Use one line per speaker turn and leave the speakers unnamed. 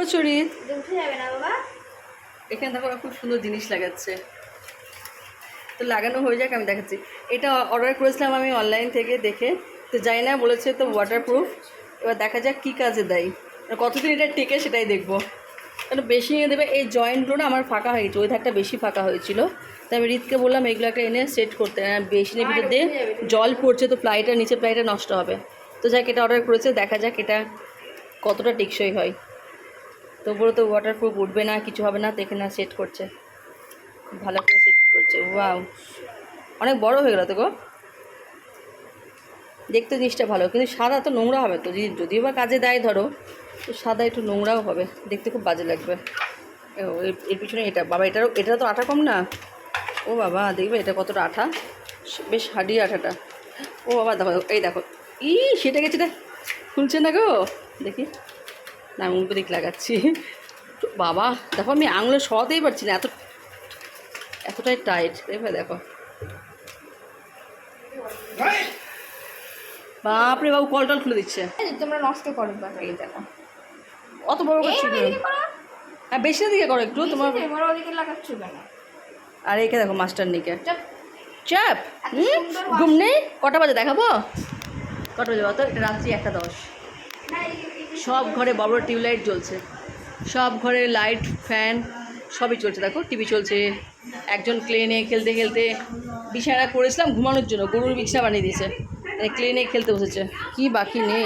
কচুরি
উঠে যাবে না বাবা?
এখানে দেখো খুব সুন্দর জিনিস লাগাচ্ছে, তো লাগানো হয়ে যাক আমি দেখাচ্ছি। এটা অর্ডার করেছিলাম আমি অনলাইন থেকে দেখে, তো যাই না বলেছে তো ওয়াটারপ্রুফ। এবার দেখা যাক কী কাজে দেয়, কতদিন এটা টেকে সেটাই দেখবো। কারণ বেশি নিয়ে দেবে, এই জয়েন্টগুলো না আমার ফাঁকা হয়েছে, ওই ধারটা বেশি ফাঁকা হয়েছিল। তাই আমি রিতকে বললাম এগুলো একটা এনে সেট করতে, বেশি নিয়ে ভিতর দিয়ে জল পড়ছে তো প্লাইটা নিচে প্লাইটা নষ্ট হবে। তো যাক এটা অর্ডার করেছে, দেখা যাক এটা কতটা টেকসই হয়। তো বলো তো ওয়াটারপ্রুফ উঠবে না, কিছু হবে না, তো এখানে সেট করছে, খুব ভালো করে সেট করছে। ওয়াও, অনেক বড় হয়ে গেল তো গো। দেখতে জিনিসটা ভালো, কিন্তু সাদা তো নোংরা হবে তো, যদিও বা কাজে দেয় ধরো, তো সাদা একটু নোংরাও হবে, দেখতে খুব বাজে লাগবে। এর পিছনে এটা বাবা, এটা তো আঠা কম না। ও বাবা দেখবে এটা কতটা আঠা, বেশ হাডি আঠাটা। ও বাবা দেখো, এই দেখো, সেটা গেছে, এটা খুলছে না গো, দেখি না, আমি উল্টো দিক লাগাচ্ছি। বাবা দেখো আমি আঙুলে সরাতেই পারছি না, এতটাই টাইট। দেখো বাপরে বাবু, কল টল খুলে দিচ্ছে।
তোমরা নষ্ট করো এই দেখো,
অত বড় করছি, হ্যাঁ বেশি দিকে করো একটু তোমার,
ওদিকে লাগাচ্ছ কেন?
আর একে দেখো মাস্টার নিকে চাপ। ঘুম নেই, কটা বাজে দেখাবো, কটা বাজে বলো তো? এটা রাত্রি 1:10। সব ঘরে বড় বড় টিউবলাইট জ্বলছে, সব ঘরে লাইট ফ্যান সবই চলছে। দেখো টিভি চলছে, একজন ক্লেনে খেলতে খেলতে, বিছানা করেছিলাম ঘুমানোর জন্য, গরুর বিছানা বানিয়ে দিয়েছে, ক্লেনে খেলতে বসেছে, কি বাকি নেই।